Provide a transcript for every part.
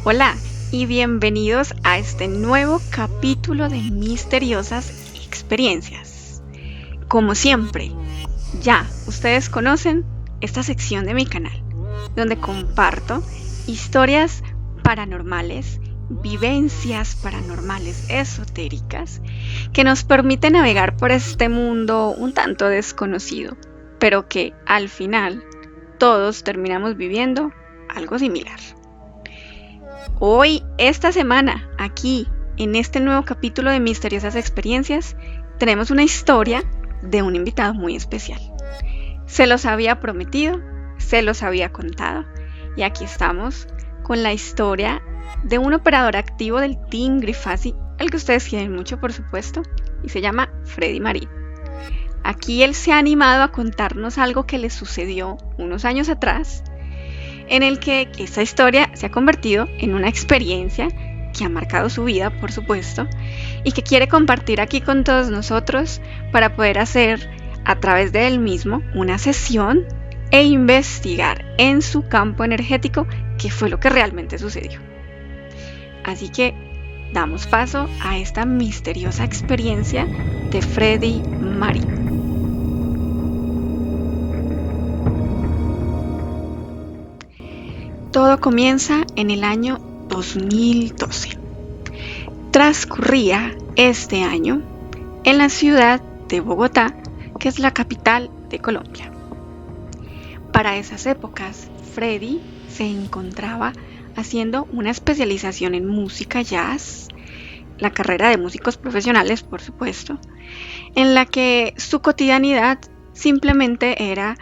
Hola y bienvenidos a este nuevo capítulo de Misteriosas Experiencias. Como siempre, ya ustedes conocen esta sección de mi canal, donde comparto historias paranormales, vivencias paranormales esotéricas que nos permiten navegar por este mundo un tanto desconocido, pero que al final todos terminamos viviendo algo similar. Hoy, esta semana, aquí, en este nuevo capítulo de Misteriosas Experiencias, tenemos una historia de un invitado muy especial. Se los había prometido, se los había contado, y aquí estamos con la historia de un operador activo del Team Grifasi, el que ustedes quieren mucho, por supuesto, y se llama Freddy Marín. Aquí él se ha animado a contarnos algo que le sucedió unos años atrás, en el que esta historia se ha convertido en una experiencia que ha marcado su vida, por supuesto, y que quiere compartir aquí con todos nosotros para poder hacer a través de él mismo una sesión e investigar en su campo energético qué fue lo que realmente sucedió. Así que damos paso a esta misteriosa experiencia de Freddy Marín. Todo comienza en el año 2012. Transcurría este año en la ciudad de Bogotá, que es la capital de Colombia. Para esas épocas, Freddy se encontraba haciendo una especialización en música jazz, la carrera de músicos profesionales, por supuesto, en la que su cotidianidad simplemente era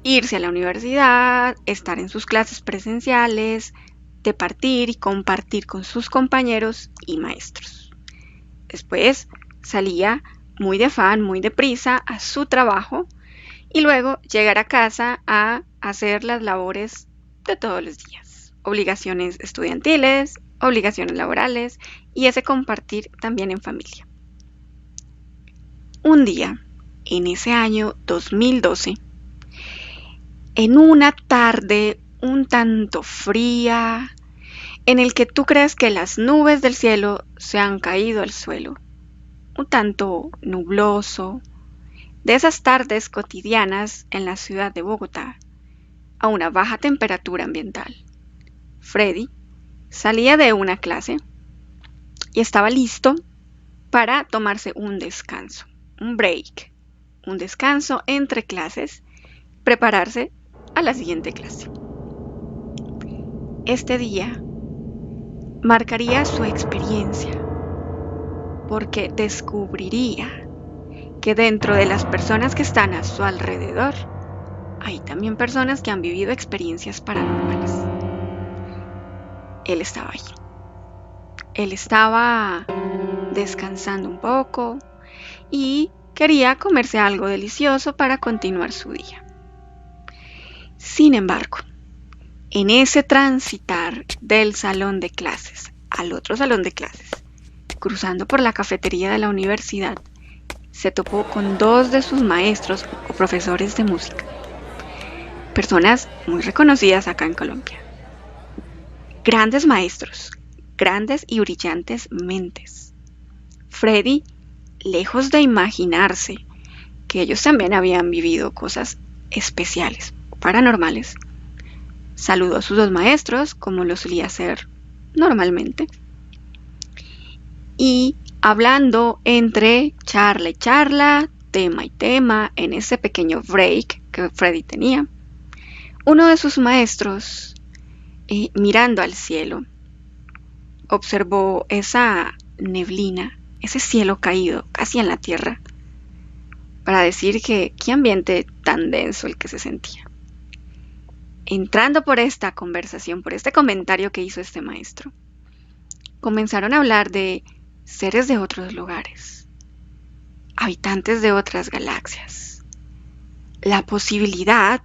irse a la universidad, estar en sus clases presenciales, departir y compartir con sus compañeros y maestros. Después salía muy de afán, muy deprisa a su trabajo y luego llegar a casa a hacer las labores de todos los días. Obligaciones estudiantiles, obligaciones laborales y ese compartir también en familia. Un día, en ese año 2012, en una tarde un tanto fría, en el que tú crees que las nubes del cielo se han caído al suelo, un tanto nubloso, de esas tardes cotidianas en la ciudad de Bogotá, a una baja temperatura ambiental. Freddy salía de una clase y estaba listo para tomarse un descanso, un break, un descanso entre clases, prepararse a la siguiente clase. Este día marcaría su experiencia porque descubriría que dentro de las personas que están a su alrededor hay también personas que han vivido experiencias paranormales. Él estaba ahí. Él estaba descansando un poco y quería comerse algo delicioso para continuar su día. Sin embargo, en ese transitar del salón de clases al otro salón de clases, cruzando por la cafetería de la universidad, se topó con dos de sus maestros o profesores de música, personas muy reconocidas acá en Colombia. Grandes maestros, grandes y brillantes mentes. Freddy, lejos de imaginarse que ellos también habían vivido cosas especiales, paranormales, saludó a sus dos maestros como lo solía hacer normalmente y hablando entre charla y charla, tema y tema, en ese pequeño break que Freddy tenía, uno de sus maestros, mirando al cielo, observó esa neblina, ese cielo caído casi en la tierra, para decir que qué ambiente tan denso el que se sentía. Entrando por esta conversación, por este comentario que hizo este maestro, comenzaron a hablar de seres de otros lugares, habitantes de otras galaxias, la posibilidad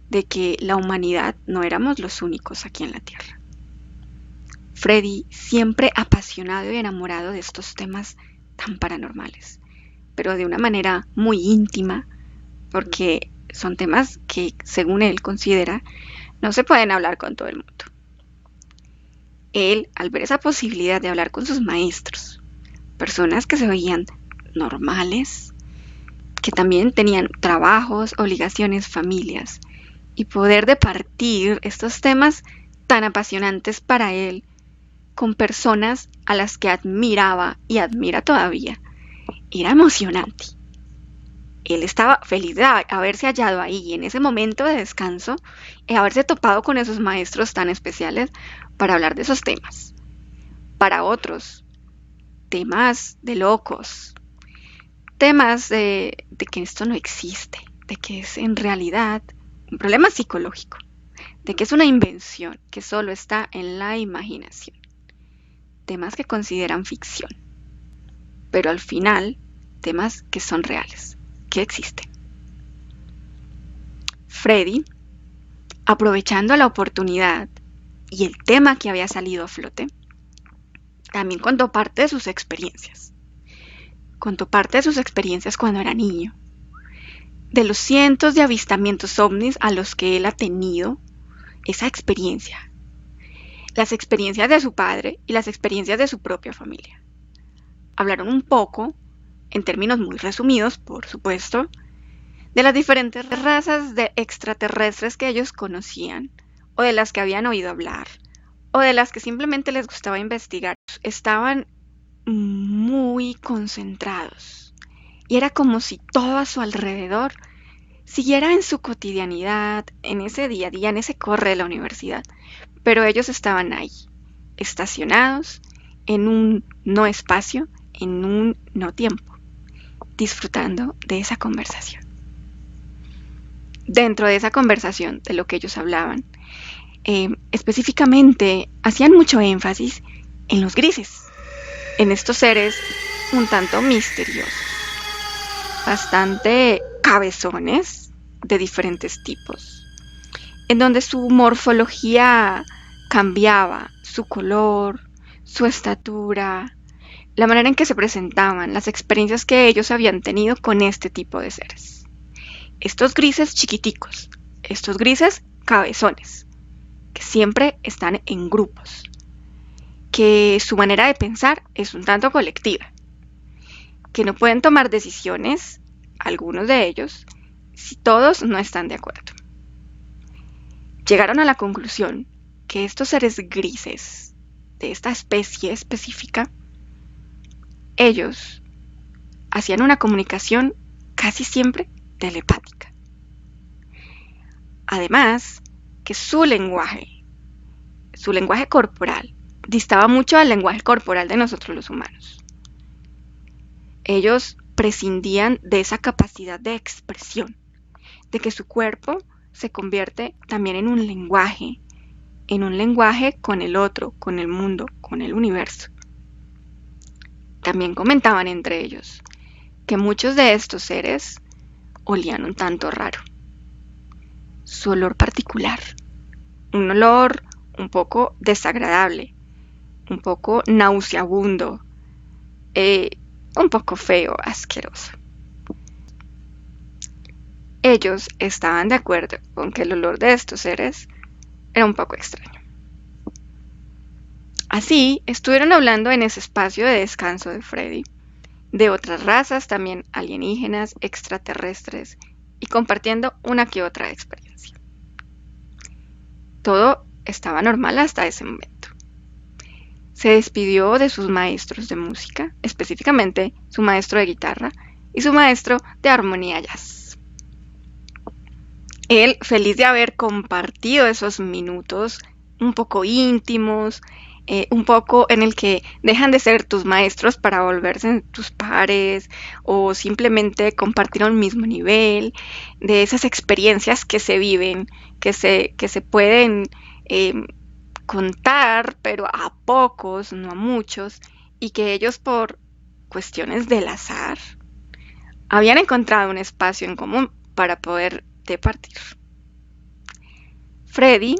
de que la humanidad no éramos los únicos aquí en la Tierra. Freddy, siempre apasionado y enamorado de estos temas tan paranormales, pero de una manera muy íntima, porque son temas que, según él considera, no se pueden hablar con todo el mundo. Él, al ver esa posibilidad de hablar con sus maestros, personas que se veían normales, que también tenían trabajos, obligaciones, familias, y poder departir estos temas tan apasionantes para él con personas a las que admiraba y admira todavía, era emocionante. Él estaba feliz de haberse hallado ahí en ese momento de descanso y haberse topado con esos maestros tan especiales para hablar de esos temas. Para otros, temas de locos, temas de que esto no existe, de que es en realidad un problema psicológico, de que es una invención que solo está en la imaginación, temas que consideran ficción, pero al final temas que son reales, que existen. Freddy, aprovechando la oportunidad y el tema que había salido a flote, también contó parte de sus experiencias. Contó parte de sus experiencias cuando era niño, de los cientos de avistamientos ovnis a los que él ha tenido esa experiencia, las experiencias de su padre y las experiencias de su propia familia. Hablaron un poco, en términos muy resumidos, por supuesto, de las diferentes razas de extraterrestres que ellos conocían, o de las que habían oído hablar, o de las que simplemente les gustaba investigar. Estaban muy concentrados, y era como si todo a su alrededor siguiera en su cotidianidad, en ese día a día, en ese corre de la universidad, pero ellos estaban ahí, estacionados, en un no espacio, en un no tiempo, disfrutando de esa conversación. Dentro de esa conversación, de lo que ellos hablaban, específicamente hacían mucho énfasis en los grises, en estos seres un tanto misteriosos, bastante cabezones de diferentes tipos, en donde su morfología cambiaba, su color, su estatura, la manera en que se presentaban, las experiencias que ellos habían tenido con este tipo de seres. Estos grises chiquiticos, estos grises cabezones, que siempre están en grupos, que su manera de pensar es un tanto colectiva, que no pueden tomar decisiones, algunos de ellos, si todos no están de acuerdo. Llegaron a la conclusión que estos seres grises de esta especie específica, ellos hacían una comunicación casi siempre telepática. Además, que su lenguaje corporal, distaba mucho del lenguaje corporal de nosotros los humanos. Ellos prescindían de esa capacidad de expresión, de que su cuerpo se convierte también en un lenguaje con el otro, con el mundo, con el universo. También comentaban entre ellos que muchos de estos seres olían un tanto raro. Su olor particular, un olor un poco desagradable, un poco nauseabundo, un poco feo, asqueroso. Ellos estaban de acuerdo con que el olor de estos seres era un poco extraño. Así, estuvieron hablando en ese espacio de descanso de Freddy, de otras razas también alienígenas, extraterrestres, y compartiendo una que otra experiencia. Todo estaba normal hasta ese momento. Se despidió de sus maestros de música, específicamente su maestro de guitarra y su maestro de armonía jazz. Él, feliz de haber compartido esos minutos un poco íntimos, un poco en el que dejan de ser tus maestros para volverse tus pares o simplemente compartir a un mismo nivel, de esas experiencias que se viven, que se pueden contar, pero a pocos, no a muchos, y que ellos por cuestiones del azar habían encontrado un espacio en común para poder departir. Freddy,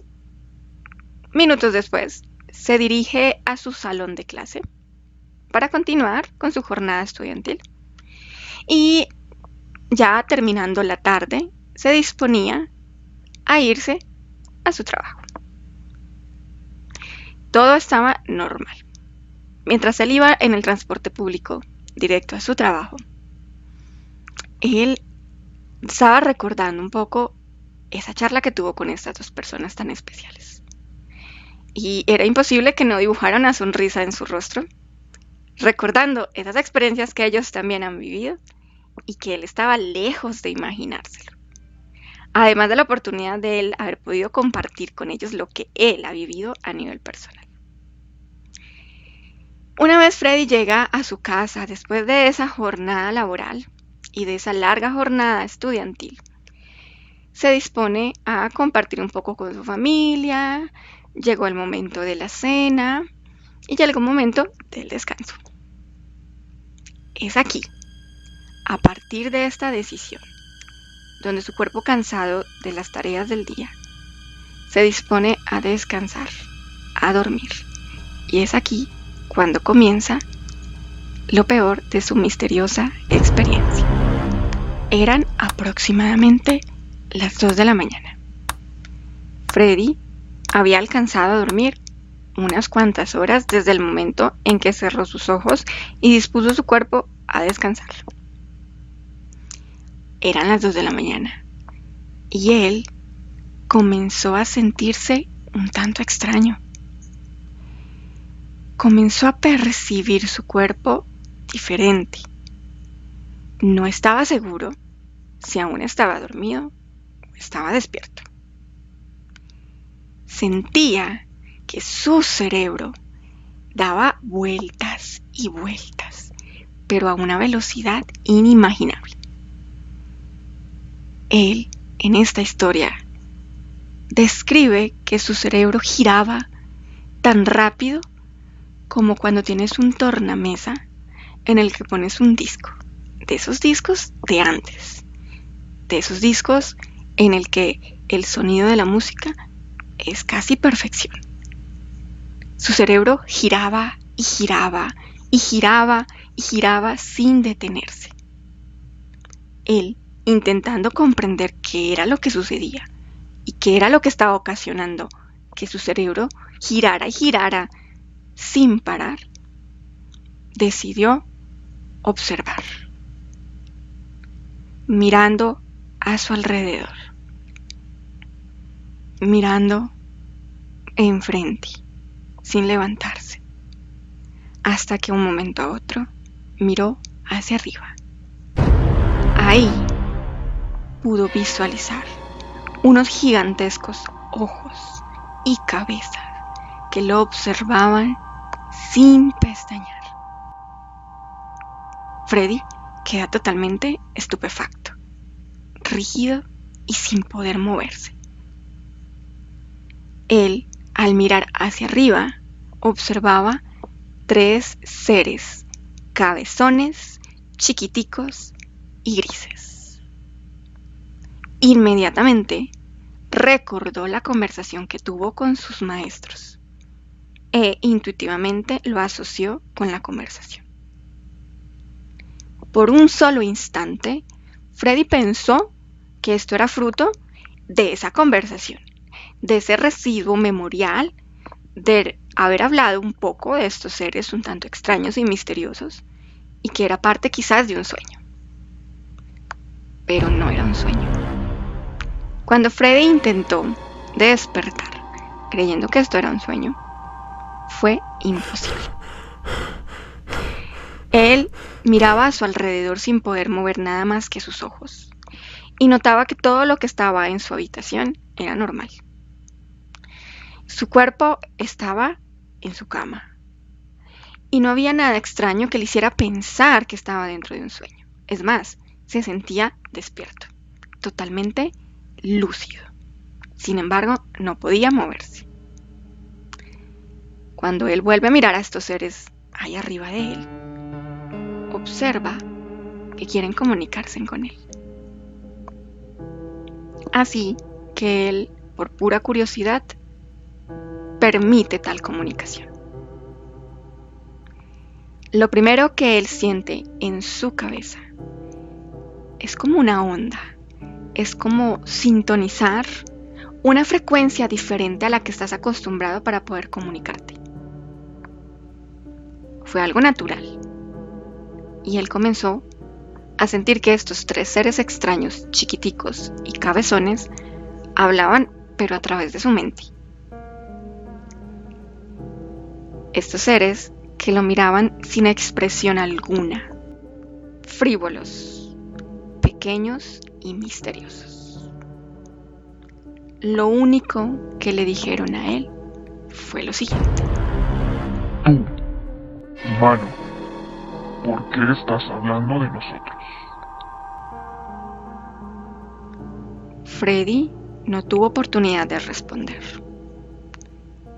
minutos después, se dirige a su salón de clase para continuar con su jornada estudiantil. Y ya terminando la tarde, se disponía a irse a su trabajo. Todo estaba normal. Mientras él iba en el transporte público directo a su trabajo, él estaba recordando un poco esa charla que tuvo con estas dos personas tan especiales. Y era imposible que no dibujara una sonrisa en su rostro, recordando esas experiencias que ellos también han vivido y que él estaba lejos de imaginárselo. Además de la oportunidad de él haber podido compartir con ellos lo que él ha vivido a nivel personal. Una vez Freddy llega a su casa después de esa jornada laboral y de esa larga jornada estudiantil, se dispone a compartir un poco con su familia, llegó el momento de la cena y llegó el momento del descanso. Es aquí, a partir de esta decisión, donde su cuerpo cansado de las tareas del día se dispone a descansar, a dormir. Y es aquí cuando comienza lo peor de su misteriosa experiencia. Eran aproximadamente las 2 de la mañana. Freddy había alcanzado a dormir unas cuantas horas desde el momento en que cerró sus ojos y dispuso su cuerpo a descansar. Eran las 2 de la mañana y él comenzó a sentirse un tanto extraño. Comenzó a percibir su cuerpo diferente. No estaba seguro si aún estaba dormido o estaba despierto. Sentía que su cerebro daba vueltas y vueltas, pero a una velocidad inimaginable. Él, en esta historia, describe que su cerebro giraba tan rápido como cuando tienes un tornamesa en el que pones un disco, de esos discos de antes, de esos discos en el que el sonido de la música es casi perfección. Su cerebro giraba y giraba y giraba y giraba sin detenerse. Él, intentando comprender qué era lo que sucedía y qué era lo que estaba ocasionando que su cerebro girara y girara sin parar, decidió observar, mirando a su alrededor, mirando enfrente, sin levantarse, hasta que un momento a otro miró hacia arriba. Ahí pudo visualizar unos gigantescos ojos y cabeza que lo observaban sin pestañear. Freddy queda totalmente estupefacto, rígido y sin poder moverse. Él, al mirar hacia arriba, observaba 3 seres cabezones, chiquiticos y grises. Inmediatamente recordó la conversación que tuvo con sus maestros e intuitivamente lo asoció con la conversación. Por un solo instante, Freddy pensó que esto era fruto de esa conversación, de ese residuo memorial, de haber hablado un poco de estos seres un tanto extraños y misteriosos, y que era parte quizás de un sueño. Pero no era un sueño. Cuando Freddy intentó despertar, creyendo que esto era un sueño, fue imposible. Él miraba a su alrededor sin poder mover nada más que sus ojos, y notaba que todo lo que estaba en su habitación era normal. Su cuerpo estaba en su cama, y no había nada extraño que le hiciera pensar que estaba dentro de un sueño. Es más, se sentía despierto, totalmente lúcido. Sin embargo, no podía moverse. Cuando él vuelve a mirar a estos seres ahí arriba de él, observa que quieren comunicarse con él. Así que él, por pura curiosidad, permite tal comunicación. Lo primero que él siente en su cabeza es como una onda, es como sintonizar una frecuencia diferente a la que estás acostumbrado para poder comunicarte. fue algo natural. Y él comenzó a sentir que estos 3 seres extraños, chiquiticos y cabezones, hablaban, pero a través de su mente. Estos seres que lo miraban sin expresión alguna, frívolos, pequeños y misteriosos. Lo único que le dijeron a él fue lo siguiente: Tú, humano, ¿por qué estás hablando de nosotros? Freddy no tuvo oportunidad de responder.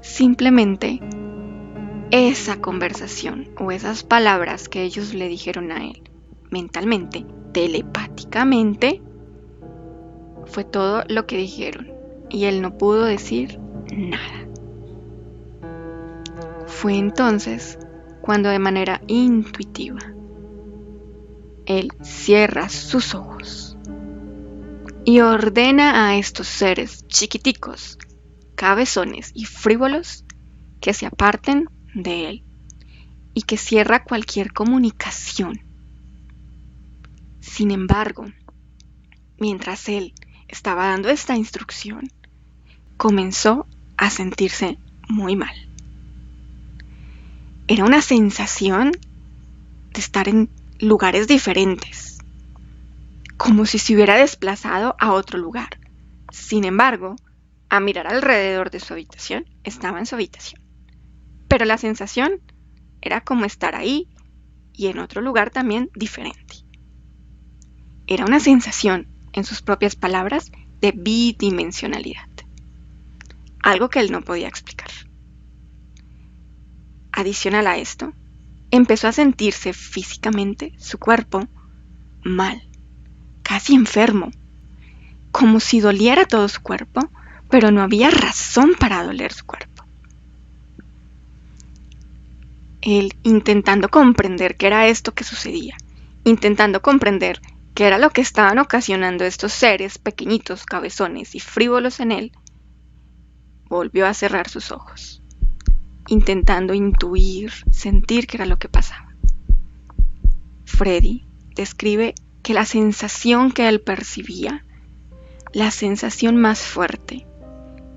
Simplemente esa conversación o esas palabras que ellos le dijeron a él, mentalmente, telepáticamente, fue todo lo que dijeron, y él no pudo decir nada. Fue entonces cuando de manera intuitiva él cierra sus ojos y ordena a estos seres chiquiticos, cabezones y frívolos que se aparten de él y que cierra cualquier comunicación. Sin embargo, mientras él estaba dando esta instrucción, comenzó a sentirse muy mal. Era una sensación de estar en lugares diferentes, como si se hubiera desplazado a otro lugar. Sin embargo, a mirar alrededor de su habitación, estaba en su habitación. Pero la sensación era como estar ahí y en otro lugar también diferente. Era una sensación, en sus propias palabras, de bidimensionalidad. Algo que él no podía explicar. Adicional a esto, empezó a sentirse físicamente su cuerpo mal, casi enfermo, como si doliera todo su cuerpo, pero no había razón para doler su cuerpo. Él intentando comprender qué era esto que sucedía, intentando comprender qué era lo que estaban ocasionando estos seres pequeñitos, cabezones y frívolos en él, volvió a cerrar sus ojos, intentando intuir, sentir qué era lo que pasaba. Freddy describe que la sensación que él percibía, la sensación más fuerte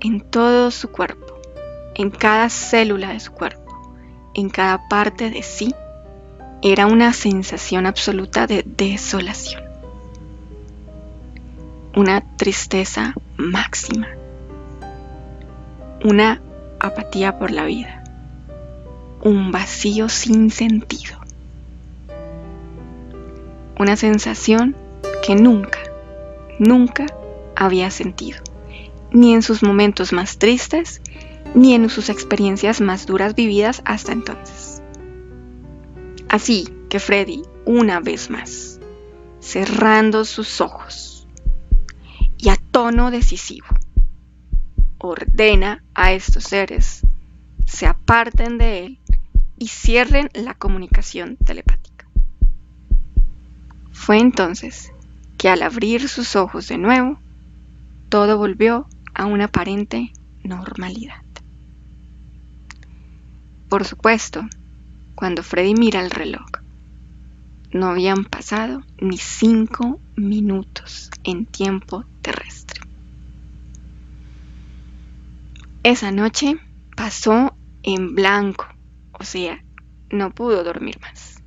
en todo su cuerpo, en cada célula de su cuerpo, en cada parte de sí, era una sensación absoluta de desolación. Una tristeza máxima. Una apatía por la vida. Un vacío sin sentido. Una sensación que nunca había sentido, ni en sus momentos más tristes, ni en sus experiencias más duras vividas hasta entonces. Así que Freddy, una vez más, cerrando sus ojos y a tono decisivo, ordena a estos seres se aparten de él y cierren la comunicación telepática. Fue entonces que al abrir sus ojos de nuevo, todo volvió a una aparente normalidad. Por supuesto, cuando Freddy mira el reloj, no habían pasado ni 5 minutos en tiempo terrestre. Esa noche pasó en blanco, o sea, no pudo dormir más.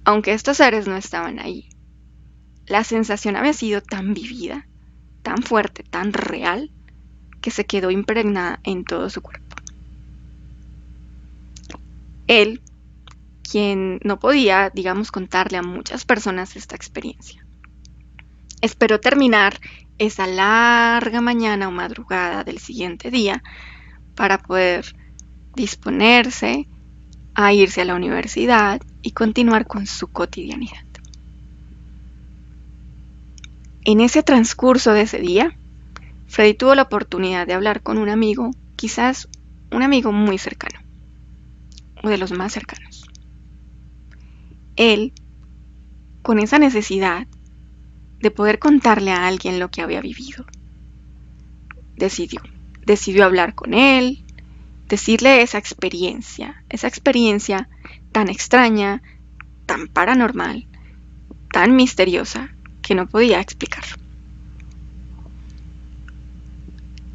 Aunque estos seres no estaban ahí, la sensación había sido tan vivida, tan fuerte, tan real, que se quedó impregnada en todo su cuerpo. Él, quien no podía, contarle a muchas personas esta experiencia, esperó terminar esa larga mañana o madrugada del siguiente día para poder disponerse a irse a la universidad y continuar con su cotidianidad. En ese transcurso de ese día, Freddy tuvo la oportunidad de hablar con un amigo, quizás un amigo muy cercano, o de los más cercanos. Él, con esa necesidad de poder contarle a alguien lo que había vivido, decidió hablar con él decirle esa experiencia tan extraña, tan paranormal, tan misteriosa, que no podía explicar.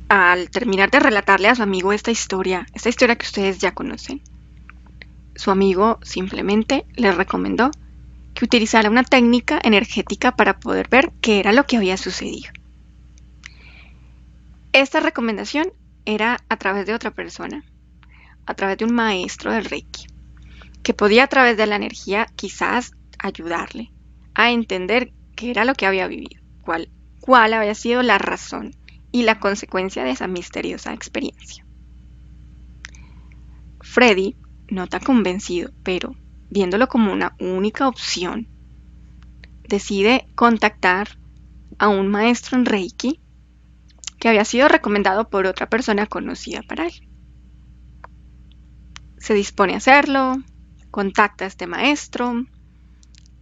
Al terminar de relatarle a su amigo esta historia que ustedes ya conocen, su amigo simplemente le recomendó que utilizara una técnica energética para poder ver qué era lo que había sucedido. Esta recomendación era a través de otra persona, a través de un maestro del Reiki, que podía a través de la energía quizás ayudarle a entender qué era lo que había vivido, cuál había sido la razón y la consecuencia de esa misteriosa experiencia. Freddy no tan convencido, pero viéndolo como una única opción, decide contactar a un maestro en Reiki que había sido recomendado por otra persona conocida para él. Se dispone a hacerlo, contacta a este maestro,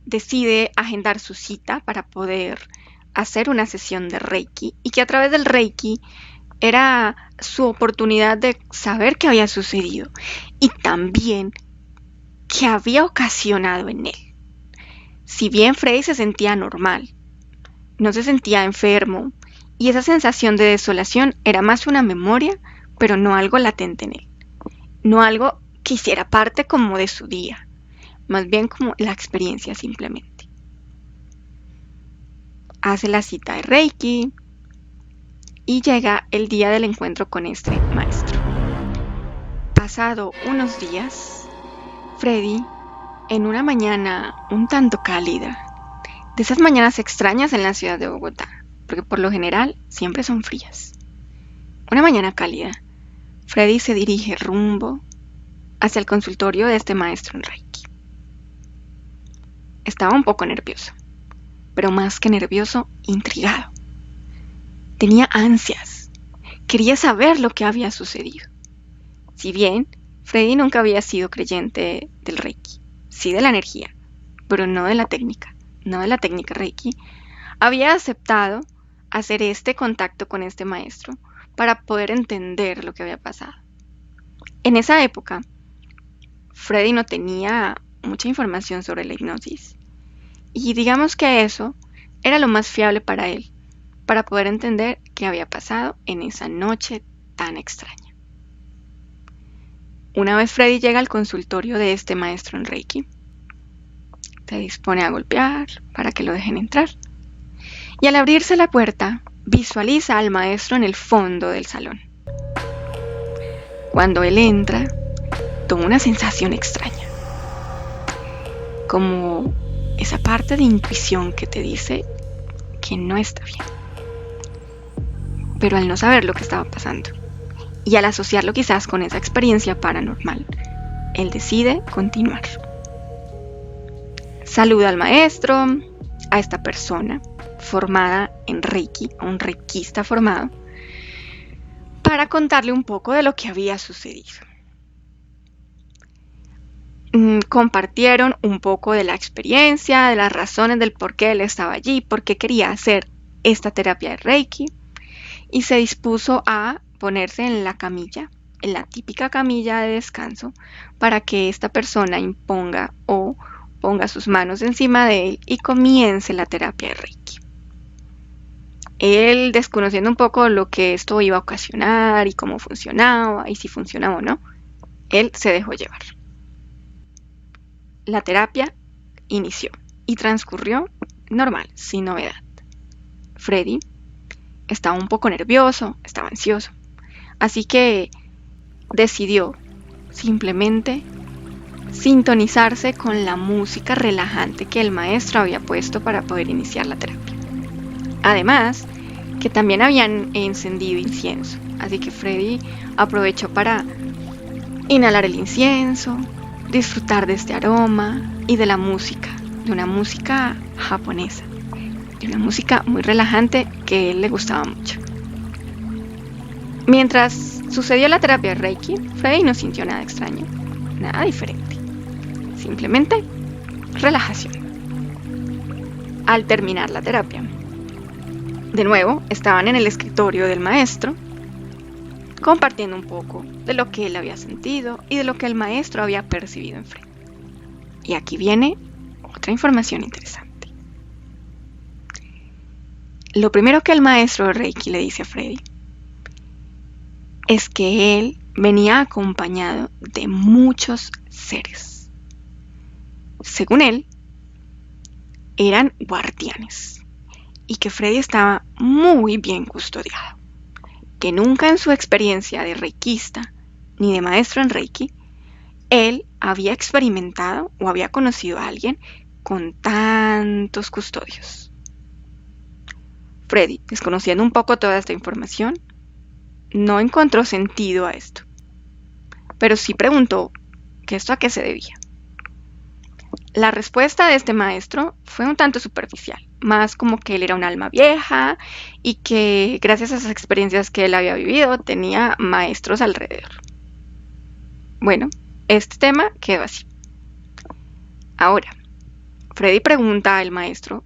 decide agendar su cita para poder hacer una sesión de Reiki y que a través del Reiki era su oportunidad de saber qué había sucedido y también qué había ocasionado en él. Si bien Freddy se sentía normal, no se sentía enfermo y esa sensación de desolación era más una memoria, pero no algo latente en él, no algo que hiciera parte como de su día, más bien como la experiencia simplemente. Hace la cita de Reiki y llega el día del encuentro con este maestro. Pasado unos días, Freddy, en una mañana un tanto cálida, de esas mañanas extrañas en la ciudad de Bogotá, porque por lo general siempre son frías. Una mañana cálida, Freddy se dirige rumbo hacia el consultorio de este maestro en Reiki. Estaba un poco nervioso, pero más que nervioso, intrigado. Tenía ansias, quería saber lo que había sucedido. Si bien Freddy nunca había sido creyente del Reiki, sí de la energía, pero no de la técnica Reiki, había aceptado hacer este contacto con este maestro para poder entender lo que había pasado. En esa época, Freddy no tenía mucha información sobre la hipnosis y digamos que eso era lo más fiable para él, para poder entender qué había pasado en esa noche tan extraña. Una vez Freddy llega al consultorio de este maestro en Reiki, se dispone a golpear para que lo dejen entrar. Y al abrirse la puerta, visualiza al maestro en el fondo del salón. Cuando él entra, toma una sensación extraña, como esa parte de intuición que te dice que no está bien. Pero al no saber lo que estaba pasando, y al asociarlo quizás con esa experiencia paranormal, él decide continuar. Saluda al maestro, a esta persona formada en Reiki, a un reikista formado, para contarle un poco de lo que había sucedido. Compartieron un poco de la experiencia, de las razones del por qué él estaba allí, por qué quería hacer esta terapia de Reiki, y se dispuso a ponerse en la camilla, en la típica camilla de descanso, para que esta persona imponga o ponga sus manos encima de él y comience la terapia de Reiki. Él, desconociendo un poco lo que esto iba a ocasionar y cómo funcionaba y si funcionaba o no, él se dejó llevar. La terapia inició y transcurrió normal, sin novedad. Freddy estaba un poco nervioso, estaba ansioso, así que decidió simplemente sintonizarse con la música relajante que el maestro había puesto para poder iniciar la terapia. Además, que también habían encendido incienso, así que Freddy aprovechó para inhalar el incienso, disfrutar de este aroma y de la música, de una música japonesa, de una música muy relajante que a él le gustaba mucho. Mientras sucedió la terapia de Reiki, Freddy no sintió nada extraño, nada diferente, simplemente relajación. Al terminar la terapia, de nuevo estaban en el escritorio del maestro compartiendo un poco de lo que él había sentido y de lo que el maestro había percibido en Freddy. Y aquí viene otra información interesante. Lo primero que el maestro de Reiki le dice a Freddy es que él venía acompañado de muchos seres. Según él, eran guardianes y que Freddy estaba muy bien custodiado, que nunca en su experiencia de reikista ni de maestro en Reiki, él había experimentado o había conocido a alguien con tantos custodios. Freddy, desconociendo un poco toda esta información, no encontró sentido a esto, pero sí preguntó que esto a qué se debía. La respuesta de este maestro fue un tanto superficial, más como que él era un alma vieja y que gracias a esas experiencias que él había vivido tenía maestros alrededor. Bueno, este tema quedó así. Ahora, Freddy pregunta al maestro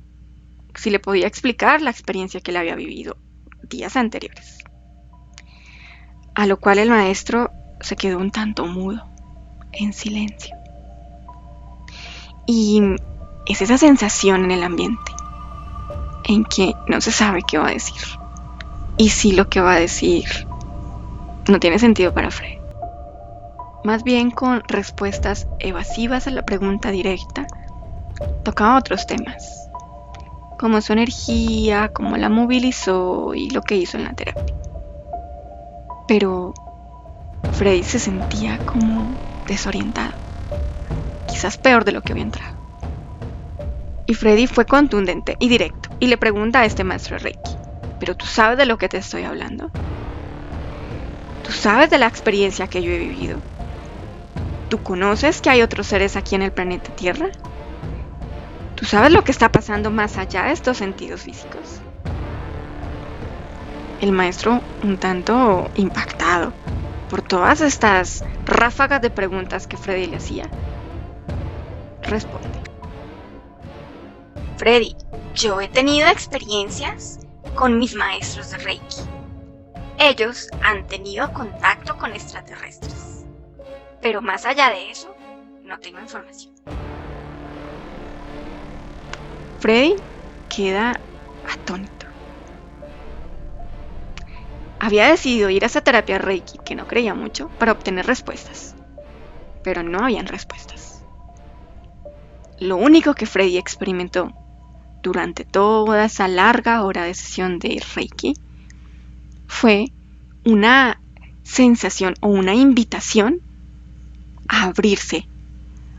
si le podía explicar la experiencia que él había vivido días anteriores. A lo cual el maestro se quedó un tanto mudo, en silencio. Y es esa sensación en el ambiente, en que no se sabe qué va a decir. Y si lo que va a decir no tiene sentido para Freddy. Más bien con respuestas evasivas a la pregunta directa, tocaba otros temas, como su energía, cómo la movilizó y lo que hizo en la terapia. Pero Freddy se sentía como desorientado, quizás peor de lo que había entrado. Y Freddy fue contundente y directo y le pregunta a este maestro de Reiki, ¿pero tú sabes de lo que te estoy hablando? ¿Tú sabes de la experiencia que yo he vivido? ¿Tú conoces que hay otros seres aquí en el planeta Tierra? ¿Tú sabes lo que está pasando más allá de estos sentidos físicos? El maestro, un tanto impactado por todas estas ráfagas de preguntas que Freddy le hacía, responde: Freddy, yo he tenido experiencias con mis maestros de Reiki. Ellos han tenido contacto con extraterrestres, pero más allá de eso, no tengo información. Freddy queda atónito. Había decidido ir a esa terapia Reiki, que no creía mucho, para obtener respuestas, pero no habían respuestas. Lo único que Freddy experimentó durante toda esa larga hora de sesión de Reiki fue una sensación o una invitación a abrirse,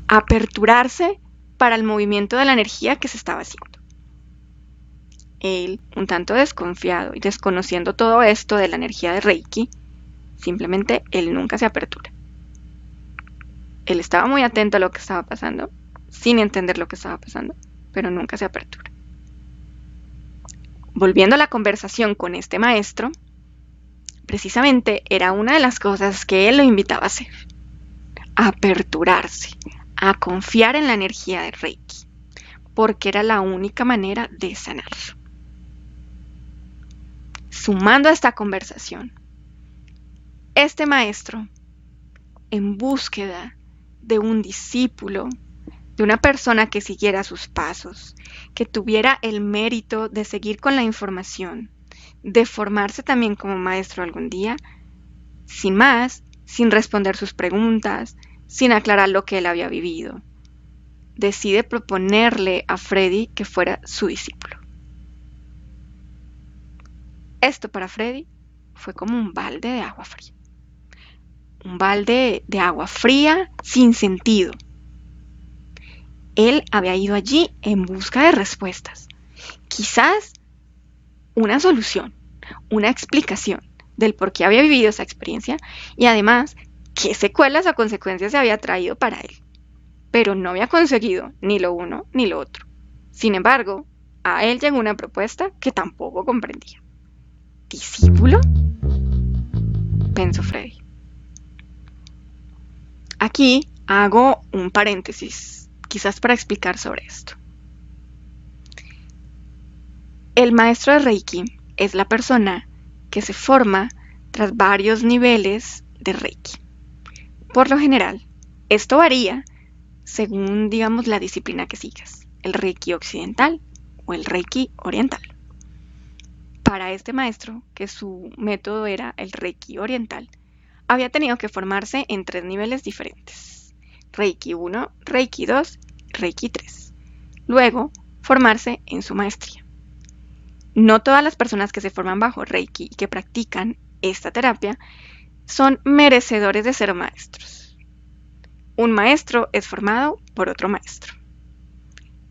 a aperturarse para el movimiento de la energía que se estaba haciendo. Él, un tanto desconfiado y desconociendo todo esto de la energía de Reiki, simplemente él nunca se apertura. Él estaba muy atento a lo que estaba pasando, sin entender lo que estaba pasando, pero nunca se apertura. Volviendo a la conversación con este maestro, precisamente era una de las cosas que él lo invitaba a hacer: a aperturarse, a confiar en la energía de Reiki, porque era la única manera de sanarlo. Sumando a esta conversación, este maestro, en búsqueda de un discípulo, de una persona que siguiera sus pasos, que tuviera el mérito de seguir con la información, de formarse también como maestro algún día, sin más, sin responder sus preguntas, sin aclarar lo que él había vivido, decide proponerle a Freddy que fuera su discípulo. Esto para Freddy fue como un balde de agua fría. Un balde de agua fría sin sentido. Él había ido allí en busca de respuestas. Quizás una solución, una explicación del por qué había vivido esa experiencia y además qué secuelas o consecuencias se había traído para él. Pero no había conseguido ni lo uno ni lo otro. Sin embargo, a él llegó una propuesta que tampoco comprendía. ¿Discípulo?, pensó Freddy. Aquí hago un paréntesis, quizás para explicar sobre esto. El maestro de Reiki es la persona que se forma tras varios niveles de Reiki. Por lo general, esto varía según, digamos, la disciplina que sigas, el Reiki occidental o el Reiki oriental. Para este maestro, que su método era el Reiki oriental, había tenido que formarse en 3 niveles diferentes: Reiki 1, Reiki 2, Reiki 3. Luego, formarse en su maestría. No todas las personas que se forman bajo Reiki y que practican esta terapia son merecedores de ser maestros. Un maestro es formado por otro maestro.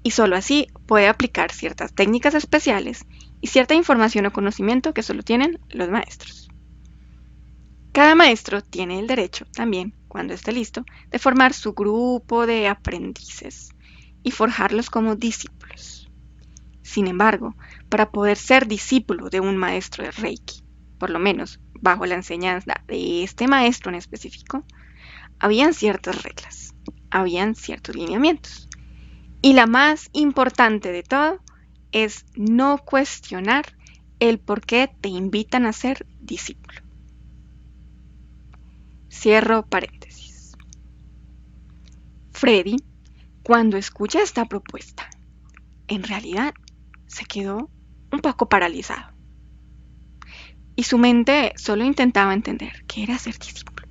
Y solo así puede aplicar ciertas técnicas especiales y cierta información o conocimiento que solo tienen los maestros. Cada maestro tiene el derecho también, cuando esté listo, de formar su grupo de aprendices y forjarlos como discípulos. Sin embargo, para poder ser discípulo de un maestro de Reiki, por lo menos bajo la enseñanza de este maestro en específico, habían ciertas reglas, habían ciertos lineamientos. Y la más importante de todo es no cuestionar el por qué te invitan a ser discípulo. Cierro paréntesis. Freddy, cuando escucha esta propuesta, en realidad se quedó un poco paralizado. Y su mente solo intentaba entender qué era ser discípulo.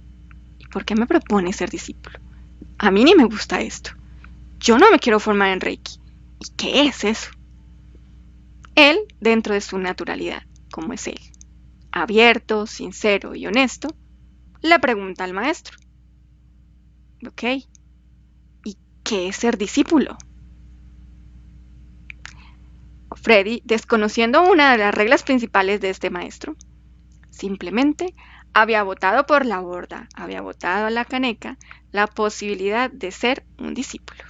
¿Y por qué me propone ser discípulo? A mí ni me gusta esto. Yo no me quiero formar en Reiki. ¿Y qué es eso? Él, dentro de su naturalidad, como es él, abierto, sincero y honesto, le pregunta al maestro: ¿ok? ¿Y qué es ser discípulo? Freddy, desconociendo una de las reglas principales de este maestro, simplemente había botado por la borda, había botado a la caneca la posibilidad de ser un discípulo.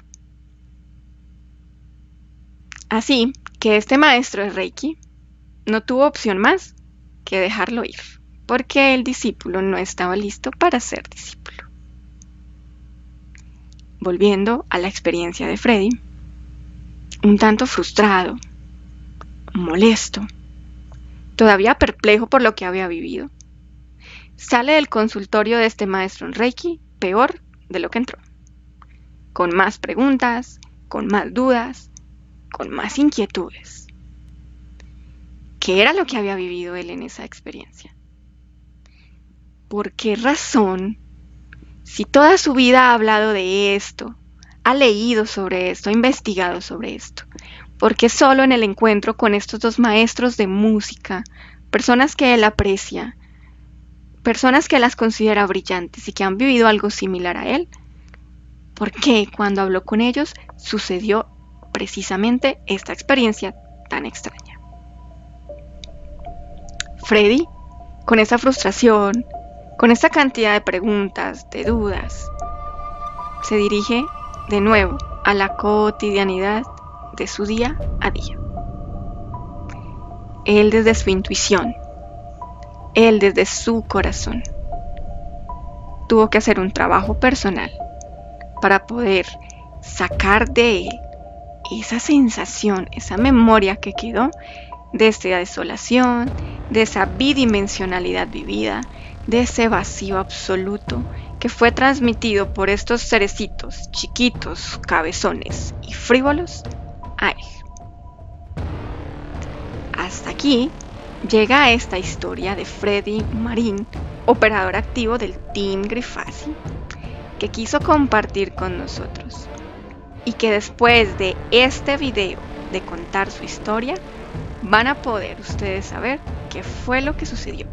Así que este maestro de Reiki no tuvo opción más que dejarlo ir, porque el discípulo no estaba listo para ser discípulo. Volviendo a la experiencia de Freddy, un tanto frustrado, molesto, todavía perplejo por lo que había vivido, sale del consultorio de este maestro en Reiki peor de lo que entró, con más preguntas, con más dudas, con más inquietudes. ¿Qué era lo que había vivido él en esa experiencia? ¿Por qué razón, si toda su vida ha hablado de esto, ha leído sobre esto, ha investigado sobre esto, por qué solo en el encuentro con estos 2 maestros de música, personas que él aprecia, personas que las considera brillantes y que han vivido algo similar a él, por qué cuando habló con ellos sucedió precisamente esta experiencia tan extraña? Freddy, con esa frustración, con esta cantidad de preguntas, de dudas, se dirige de nuevo a la cotidianidad de su día a día. Él desde su intuición, él desde su corazón, tuvo que hacer un trabajo personal para poder sacar de él esa sensación, esa memoria que quedó de esa desolación, de esa bidimensionalidad vivida, de ese vacío absoluto que fue transmitido por estos cerecitos chiquitos, cabezones y frívolos a él. Hasta aquí llega esta historia de Freddy Marín, operador activo del Team Grifasi, que quiso compartir con nosotros y que después de este video de contar su historia van a poder ustedes saber qué fue lo que sucedió.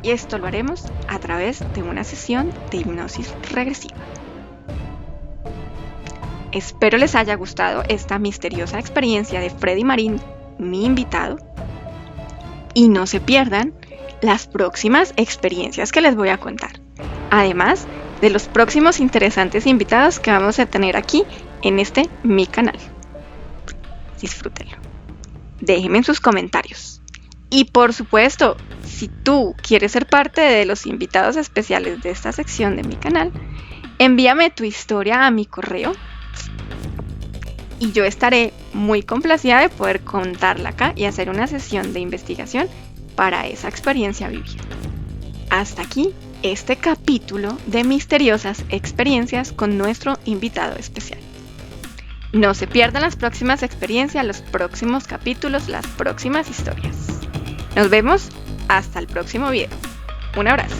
Y esto lo haremos a través de una sesión de hipnosis regresiva. Espero les haya gustado esta misteriosa experiencia de Freddy Marín, mi invitado, y no se pierdan las próximas experiencias que les voy a contar, además de los próximos interesantes invitados que vamos a tener aquí en mi canal. Disfrútenlo. Déjenme en sus comentarios. Y por supuesto, si tú quieres ser parte de los invitados especiales de esta sección de mi canal, envíame tu historia a mi correo y yo estaré muy complacida de poder contarla acá y hacer una sesión de investigación para esa experiencia vivida. hasta aquí este capítulo de misteriosas experiencias con nuestro invitado especial. No se pierdan las próximas experiencias, los próximos capítulos, las próximas historias. Nos vemos hasta el próximo video. Un abrazo.